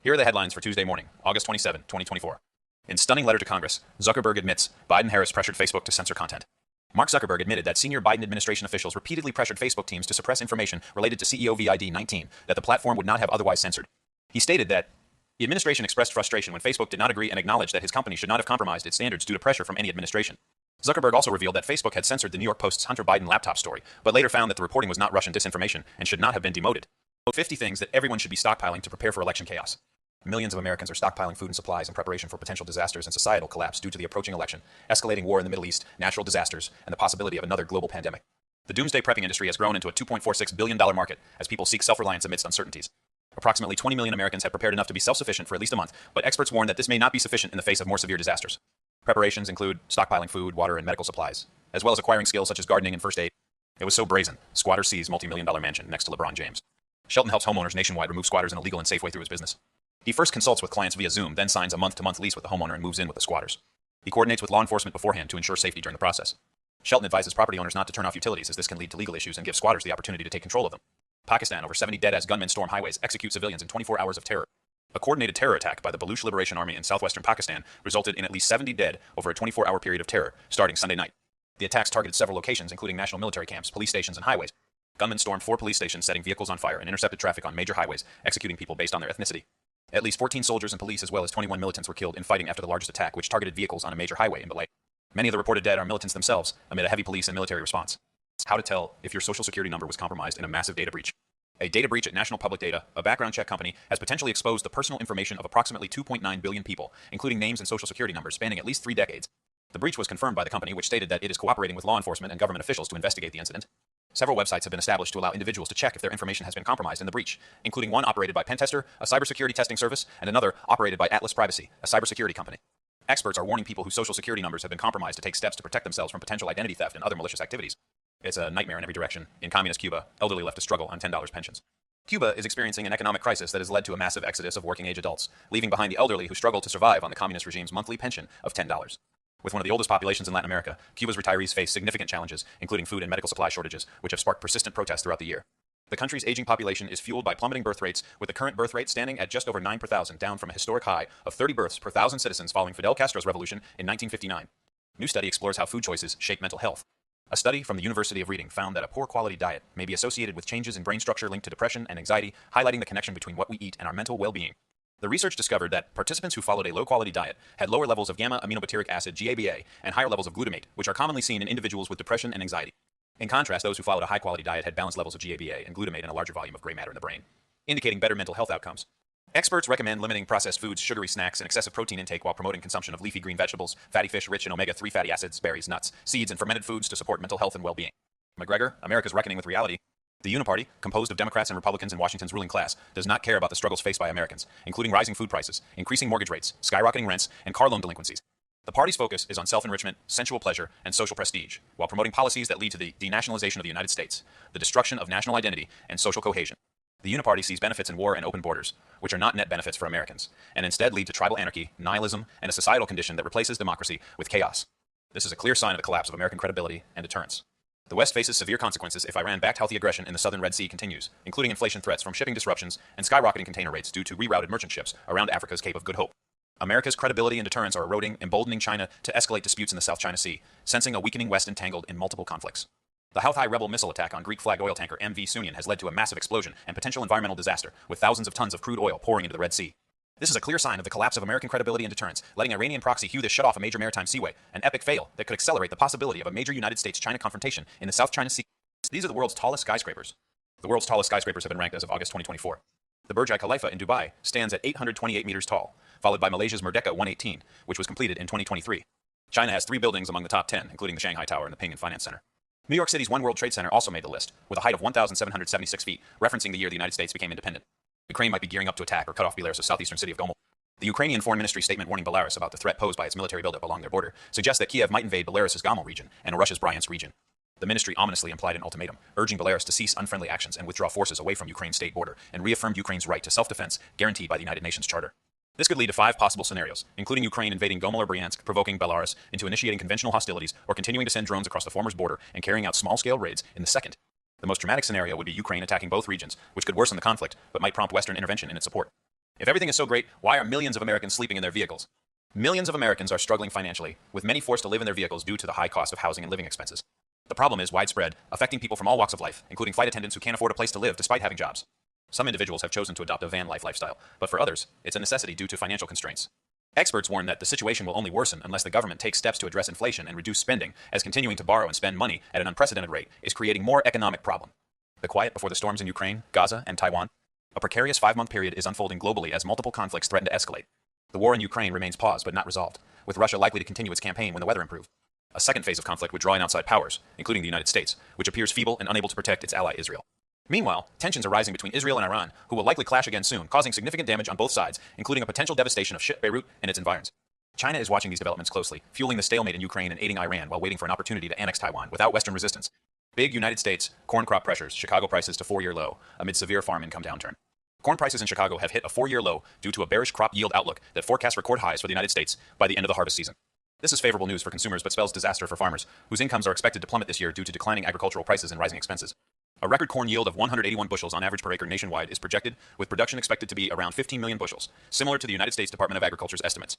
Here are the headlines for Tuesday morning, August 27, 2024. In stunning letter to Congress, Zuckerberg admits Biden-Harris pressured Facebook to censor content. Mark Zuckerberg admitted that senior Biden administration officials repeatedly pressured Facebook teams to suppress information related to CEO VID-19 that the platform would not have otherwise censored. He stated that the administration expressed frustration when Facebook did not agree and acknowledged that his company should not have compromised its standards due to pressure from any administration. Zuckerberg also revealed that Facebook had censored the New York Post's Hunter Biden laptop story, but later found that the reporting was not Russian disinformation and should not have been demoted. 50 things that everyone should be stockpiling to prepare for election chaos. Millions of Americans are stockpiling food and supplies in preparation for potential disasters and societal collapse due to the approaching election, escalating war in the Middle East, natural disasters, and the possibility of another global pandemic. The doomsday prepping industry has grown into a $2.46 billion market as people seek self-reliance amidst uncertainties. Approximately 20 million Americans have prepared enough to be self-sufficient for at least a month, but experts warn that this may not be sufficient in the face of more severe disasters. Preparations include stockpiling food, water, and medical supplies, as well as acquiring skills such as gardening and first aid. It was so brazen. Squatter sees multi-million-dollar mansion next to LeBron James. Shelton helps homeowners nationwide remove squatters in a legal and safe way through his business. He first consults with clients via Zoom, then signs a month-to-month lease with the homeowner and moves in with the squatters. He coordinates with law enforcement beforehand to ensure safety during the process. Shelton advises property owners not to turn off utilities as this can lead to legal issues and give squatters the opportunity to take control of them. Pakistan, over 70 dead as gunmen storm highways, execute civilians in 24 hours of terror. A coordinated terror attack by the Baluch Liberation Army in southwestern Pakistan resulted in at least 70 dead over a 24-hour period of terror, starting Sunday night. The attacks targeted several locations, including national military camps, police stations, and highways. Gunmen stormed 4 police stations, setting vehicles on fire and intercepted traffic on major highways, executing people based on their ethnicity. At least 14 soldiers and police as well as 21 militants were killed in fighting after the largest attack, which targeted vehicles on a major highway in Malay. Many of the reported dead are militants themselves, amid a heavy police and military response. How to tell if your social security number was compromised in a massive data breach. A data breach at National Public Data, a background check company, has potentially exposed the personal information of approximately 2.9 billion people, including names and social security numbers spanning at least 3 decades. The breach was confirmed by the company, which stated that it is cooperating with law enforcement and government officials to investigate the incident. Several websites have been established to allow individuals to check if their information has been compromised in the breach, including one operated by Pentester, a cybersecurity testing service, and another operated by Atlas Privacy, a cybersecurity company. Experts are warning people whose social security numbers have been compromised to take steps to protect themselves from potential identity theft and other malicious activities. It's a nightmare in every direction. In communist Cuba, elderly left to struggle on $10 pensions. Cuba is experiencing an economic crisis that has led to a massive exodus of working-age adults, leaving behind the elderly who struggle to survive on the communist regime's monthly pension of $10. With one of the oldest populations in Latin America, Cuba's retirees face significant challenges, including food and medical supply shortages, which have sparked persistent protests throughout the year. The country's aging population is fueled by plummeting birth rates, with the current birth rate standing at just over 9 per thousand, down from a historic high of 30 births per thousand citizens following Fidel Castro's revolution in 1959. New study explores how food choices shape mental health. A study from the University of Reading found that a poor quality diet may be associated with changes in brain structure linked to depression and anxiety, highlighting the connection between what we eat and our mental well-being. The research discovered that participants who followed a low-quality diet had lower levels of gamma-aminobutyric acid (GABA) and higher levels of glutamate, which are commonly seen in individuals with depression and anxiety. In contrast, those who followed a high-quality diet had balanced levels of GABA and glutamate and a larger volume of gray matter in the brain, indicating better mental health outcomes. Experts recommend limiting processed foods, sugary snacks, and excessive protein intake while promoting consumption of leafy green vegetables, fatty fish rich in omega-3 fatty acids, berries, nuts, seeds, and fermented foods to support mental health and well-being. McGregor, America's reckoning with reality. The Uniparty, composed of Democrats and Republicans in Washington's ruling class, does not care about the struggles faced by Americans, including rising food prices, increasing mortgage rates, skyrocketing rents, and car loan delinquencies. The party's focus is on self-enrichment, sensual pleasure, and social prestige, while promoting policies that lead to the denationalization of the United States, the destruction of national identity, and social cohesion. The Uniparty sees benefits in war and open borders, which are not net benefits for Americans, and instead lead to tribal anarchy, nihilism, and a societal condition that replaces democracy with chaos. This is a clear sign of the collapse of American credibility and deterrence. The West faces severe consequences if Iran-backed Houthi aggression in the southern Red Sea continues, including inflation threats from shipping disruptions and skyrocketing container rates due to rerouted merchant ships around Africa's Cape of Good Hope. America's credibility and deterrence are eroding, emboldening China to escalate disputes in the South China Sea, sensing a weakening West entangled in multiple conflicts. The Houthi rebel missile attack on Greek-flagged oil tanker MV Sunyan has led to a massive explosion and potential environmental disaster, with thousands of tons of crude oil pouring into the Red Sea. This is a clear sign of the collapse of American credibility and deterrence, letting Iranian proxy Houthis shut off a major maritime seaway, an epic fail that could accelerate the possibility of a major United States-China confrontation in the South China Sea. These are the world's tallest skyscrapers. The world's tallest skyscrapers have been ranked as of August 2024. The Burj Al Khalifa in Dubai stands at 828 meters tall, followed by Malaysia's Merdeka 118, which was completed in 2023. China has 3 buildings among the top 10, including the Shanghai Tower and the Ping and Finance Center. New York City's One World Trade Center also made the list, with a height of 1,776 feet, referencing the year the United States became independent. Ukraine might be gearing up to attack or cut off Belarus' southeastern city of Gomel. The Ukrainian Foreign Ministry statement warning Belarus about the threat posed by its military buildup along their border suggests that Kiev might invade Belarus' Gomel region and Russia's Bryansk region. The ministry ominously implied an ultimatum, urging Belarus to cease unfriendly actions and withdraw forces away from Ukraine's state border, and reaffirmed Ukraine's right to self-defense guaranteed by the United Nations Charter. This could lead to 5 possible scenarios, including Ukraine invading Gomel or Bryansk, provoking Belarus into initiating conventional hostilities, or continuing to send drones across the former's border and carrying out small-scale raids in the second. The most dramatic scenario would be Ukraine attacking both regions, which could worsen the conflict, but might prompt Western intervention in its support. If everything is so great, why are millions of Americans sleeping in their vehicles? Millions of Americans are struggling financially, with many forced to live in their vehicles due to the high cost of housing and living expenses. The problem is widespread, affecting people from all walks of life, including flight attendants who can't afford a place to live despite having jobs. Some individuals have chosen to adopt a van life lifestyle, but for others, it's a necessity due to financial constraints. Experts warn that the situation will only worsen unless the government takes steps to address inflation and reduce spending, as continuing to borrow and spend money at an unprecedented rate is creating more economic problem. The quiet before the storms in Ukraine, Gaza, and Taiwan. A precarious 5-month period is unfolding globally as multiple conflicts threaten to escalate. The war in Ukraine remains paused but not resolved, with Russia likely to continue its campaign when the weather improves. A second phase of conflict would draw in outside powers, including the United States, which appears feeble and unable to protect its ally Israel. Meanwhile, tensions are rising between Israel and Iran, who will likely clash again soon, causing significant damage on both sides, including a potential devastation of Beirut and its environs. China is watching these developments closely, fueling the stalemate in Ukraine and aiding Iran while waiting for an opportunity to annex Taiwan without Western resistance. Big United States, corn crop pressures, Chicago prices to 4-year low, amid severe farm income downturn. Corn prices in Chicago have hit a 4-year low due to a bearish crop yield outlook that forecasts record highs for the United States by the end of the harvest season. This is favorable news for consumers but spells disaster for farmers, whose incomes are expected to plummet this year due to declining agricultural prices and rising expenses. A record corn yield of 181 bushels on average per acre nationwide is projected, with production expected to be around 15 million bushels, similar to the United States Department of Agriculture's estimates.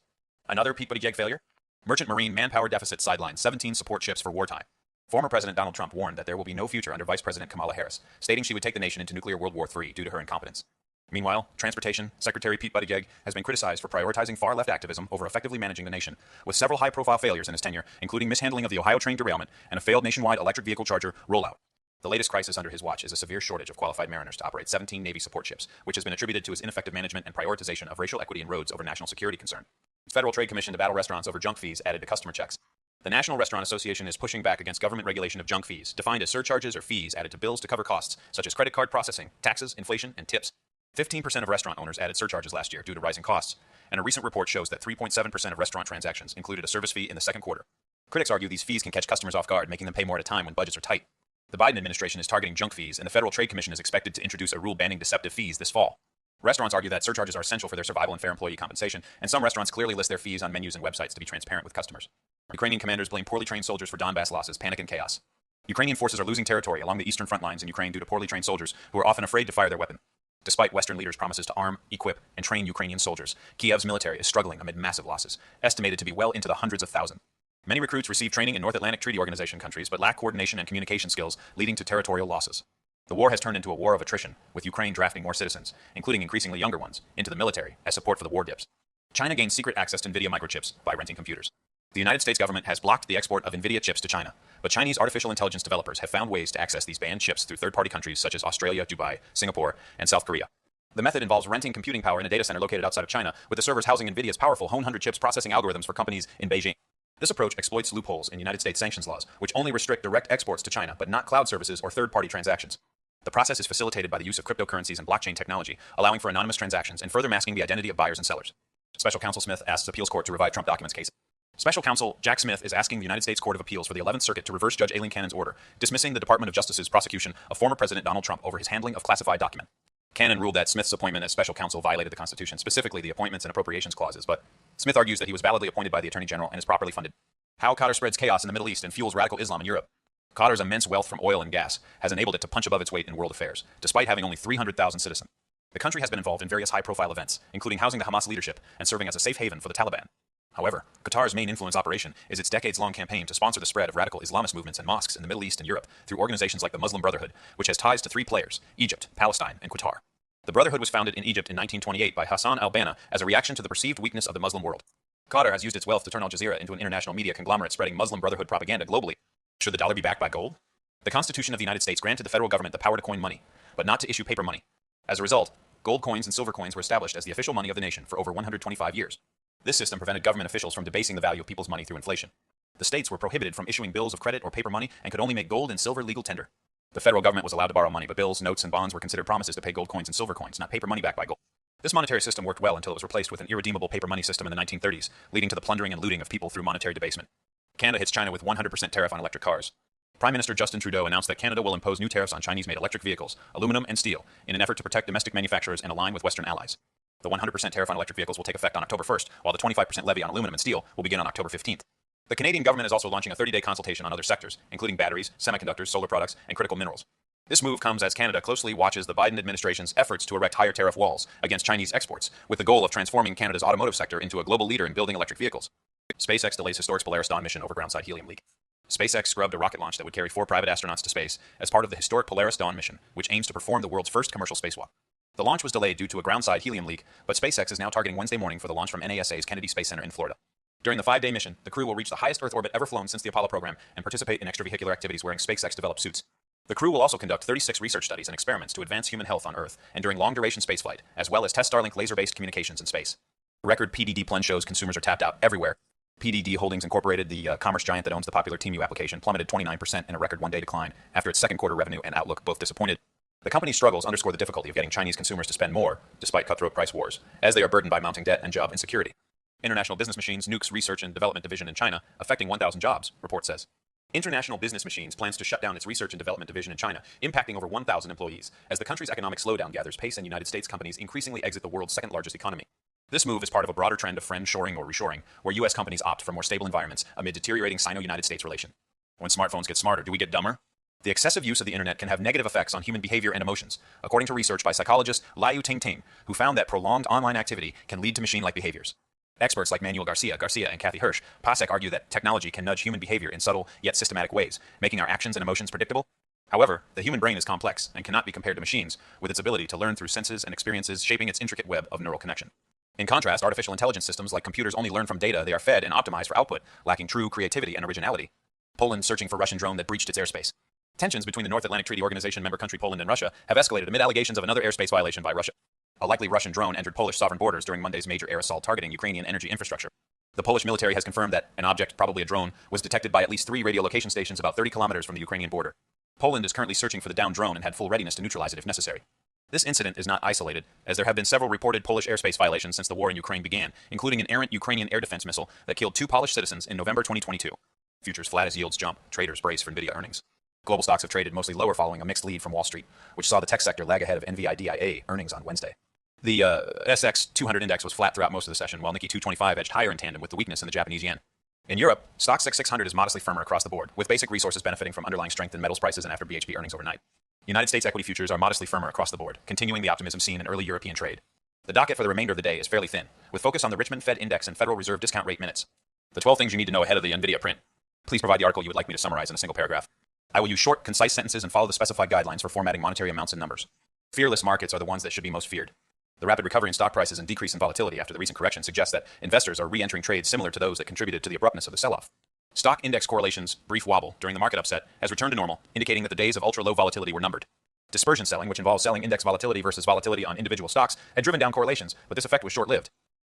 Another Pete Buttigieg failure? Merchant Marine manpower deficit sidelines 17 support ships for wartime. Former President Donald Trump warned that there will be no future under Vice President Kamala Harris, stating she would take the nation into nuclear World War III due to her incompetence. Meanwhile, Transportation Secretary Pete Buttigieg has been criticized for prioritizing far-left activism over effectively managing the nation, with several high-profile failures in his tenure, including mishandling of the Ohio train derailment and a failed nationwide electric vehicle charger rollout. The latest crisis under his watch is a severe shortage of qualified mariners to operate 17 Navy support ships, which has been attributed to his ineffective management and prioritization of racial equity in roads over national security concern. Federal Trade Commission to battle restaurants over junk fees added to customer checks. The National Restaurant Association is pushing back against government regulation of junk fees, defined as surcharges or fees added to bills to cover costs such as credit card processing, taxes, inflation, and tips. 15% of restaurant owners added surcharges last year due to rising costs, and a recent report shows that 3.7% of restaurant transactions included a service fee in the second quarter. Critics argue these fees can catch customers off guard, making them pay more at a time when budgets are tight. The Biden administration is targeting junk fees, and the Federal Trade Commission is expected to introduce a rule banning deceptive fees this fall. Restaurants argue that surcharges are essential for their survival and fair employee compensation, and some restaurants clearly list their fees on menus and websites to be transparent with customers. Ukrainian commanders blame poorly trained soldiers for Donbass losses, panic, and chaos. Ukrainian forces are losing territory along the eastern front lines in Ukraine due to poorly trained soldiers who are often afraid to fire their weapon. Despite Western leaders' promises to arm, equip, and train Ukrainian soldiers, Kiev's military is struggling amid massive losses, estimated to be well into the hundreds of thousands. Many recruits receive training in North Atlantic Treaty Organization countries but lack coordination and communication skills, leading to territorial losses. The war has turned into a war of attrition, with Ukraine drafting more citizens, including increasingly younger ones, into the military as support for the war dips. China gains secret access to NVIDIA microchips by renting computers. The United States government has blocked the export of NVIDIA chips to China, but Chinese artificial intelligence developers have found ways to access these banned chips through third-party countries such as Australia, Dubai, Singapore, and South Korea. The method involves renting computing power in a data center located outside of China, with the servers housing NVIDIA's powerful 100 chips processing algorithms for companies in Beijing. This approach exploits loopholes in United States sanctions laws, which only restrict direct exports to China but not cloud services or third-party transactions. The process is facilitated by the use of cryptocurrencies and blockchain technology, allowing for anonymous transactions and further masking the identity of buyers and sellers. Special Counsel Smith asks Appeals Court to revive Trump documents case. Special Counsel Jack Smith is asking the United States Court of Appeals for the 11th Circuit to reverse Judge Aileen Cannon's order, dismissing the Department of Justice's prosecution of former President Donald Trump over his handling of classified document. Cannon ruled that Smith's appointment as special counsel violated the Constitution, specifically the Appointments and Appropriations Clauses, but Smith argues that he was validly appointed by the Attorney General and is properly funded. How Qatar spreads chaos in the Middle East and fuels radical Islam in Europe. Qatar's immense wealth from oil and gas has enabled it to punch above its weight in world affairs, despite having only 300,000 citizens. The country has been involved in various high-profile events, including housing the Hamas leadership and serving as a safe haven for the Taliban. However, Qatar's main influence operation is its decades-long campaign to sponsor the spread of radical Islamist movements and mosques in the Middle East and Europe through organizations like the Muslim Brotherhood, which has ties to 3 players: Egypt, Palestine, and Qatar. The Brotherhood was founded in Egypt in 1928 by Hassan al-Banna as a reaction to the perceived weakness of the Muslim world. Qatar has used its wealth to turn Al Jazeera into an international media conglomerate spreading Muslim Brotherhood propaganda globally. Should the dollar be backed by gold? The Constitution of the United States granted the federal government the power to coin money, but not to issue paper money. As a result, gold coins and silver coins were established as the official money of the nation for over 125 years. This system prevented government officials from debasing the value of people's money through inflation. The states were prohibited from issuing bills of credit or paper money and could only make gold and silver legal tender. The federal government was allowed to borrow money, but bills, notes, and bonds were considered promises to pay gold coins and silver coins, not paper money backed by gold. This monetary system worked well until it was replaced with an irredeemable paper money system in the 1930s, leading to the plundering and looting of people through monetary debasement. Canada hits China with 100% tariff on electric cars. Prime Minister Justin Trudeau announced that Canada will impose new tariffs on Chinese-made electric vehicles, aluminum, and steel, in an effort to protect domestic manufacturers and align with Western allies. The 100% tariff on electric vehicles will take effect on October 1st, while the 25% levy on aluminum and steel will begin on October 15th. The Canadian government is also launching a 30-day consultation on other sectors, including batteries, semiconductors, solar products, and critical minerals. This move comes as Canada closely watches the Biden administration's efforts to erect higher tariff walls against Chinese exports, with the goal of transforming Canada's automotive sector into a global leader in building electric vehicles. SpaceX delays historic Polaris Dawn mission over groundside helium leak. SpaceX scrubbed a rocket launch that would carry 4 private astronauts to space as part of the historic Polaris Dawn mission, which aims to perform the world's first commercial spacewalk. The launch was delayed due to a groundside helium leak, but SpaceX is now targeting Wednesday morning for the launch from NASA's Kennedy Space Center in Florida. During the 5-day mission, the crew will reach the highest Earth orbit ever flown since the Apollo program and participate in extravehicular activities wearing SpaceX-developed suits. The crew will also conduct 36 research studies and experiments to advance human health on Earth and during long-duration spaceflight, as well as test Starlink laser-based communications in space. Record PDD plunge shows consumers are tapped out everywhere. PDD Holdings Incorporated, the commerce giant that owns the popular TeamU application, plummeted 29% in a record one-day decline after its second quarter revenue and outlook both disappointed. The company's struggles underscore the difficulty of getting Chinese consumers to spend more, despite cutthroat price wars, as they are burdened by mounting debt and job insecurity. International Business Machines nukes research and development division in China, affecting 1,000 jobs, report says. International Business Machines plans to shut down its research and development division in China, impacting over 1,000 employees, as the country's economic slowdown gathers pace and United States companies increasingly exit the world's second-largest economy. This move is part of a broader trend of friend-shoring or reshoring, where U.S. companies opt for more stable environments amid deteriorating Sino-United States relation. When smartphones get smarter, do we get dumber? The excessive use of the internet can have negative effects on human behavior and emotions, according to research by psychologist Liu Ting, who found that prolonged online activity can lead to machine-like behaviors. Experts like Manuel Garcia, and Kathy Hirsch, Pasek argue that technology can nudge human behavior in subtle yet systematic ways, making our actions and emotions predictable. However, the human brain is complex and cannot be compared to machines, with its ability to learn through senses and experiences shaping its intricate web of neural connection. In contrast, artificial intelligence systems like computers only learn from data they are fed and optimized for output, lacking true creativity and originality. Poland searching for Russian drone that breached its airspace. Tensions between the North Atlantic Treaty Organization member country Poland and Russia have escalated amid allegations of another airspace violation by Russia. A likely Russian drone entered Polish sovereign borders during Monday's major air assault targeting Ukrainian energy infrastructure. The Polish military has confirmed that an object, probably a drone, was detected by at least 3 radio location stations about 30 kilometers from the Ukrainian border. Poland is currently searching for the downed drone and had full readiness to neutralize it if necessary. This incident is not isolated, as there have been several reported Polish airspace violations since the war in Ukraine began, including an errant Ukrainian air defense missile that killed 2 Polish citizens in November 2022. Futures flat as yields jump, traders brace for Nvidia earnings. Global stocks have traded mostly lower following a mixed lead from Wall Street, which saw the tech sector lag ahead of NVIDIA earnings on Wednesday. The SX 200 index was flat throughout most of the session, while Nikkei 225 edged higher in tandem with the weakness in the Japanese yen. In Europe, Stoxx 600 is modestly firmer across the board, with basic resources benefiting from underlying strength in metals prices and after BHP earnings overnight. United States equity futures are modestly firmer across the board, continuing the optimism seen in early European trade. The docket for the remainder of the day is fairly thin, with focus on the Richmond Fed Index and Federal Reserve discount rate minutes. The 12 things you need to know ahead of the NVIDIA print. Please provide the article you would like me to summarize in a single paragraph. I will use short, concise sentences and follow the specified guidelines for formatting monetary amounts and numbers. Fearless markets are the ones that should be most feared. The rapid recovery in stock prices and decrease in volatility after the recent correction suggests that investors are re-entering trades similar to those that contributed to the abruptness of the sell-off. Stock index correlations, brief wobble during the market upset, has returned to normal, indicating that the days of ultra-low volatility were numbered. Dispersion selling, which involves selling index volatility versus volatility on individual stocks, had driven down correlations, but this effect was short-lived.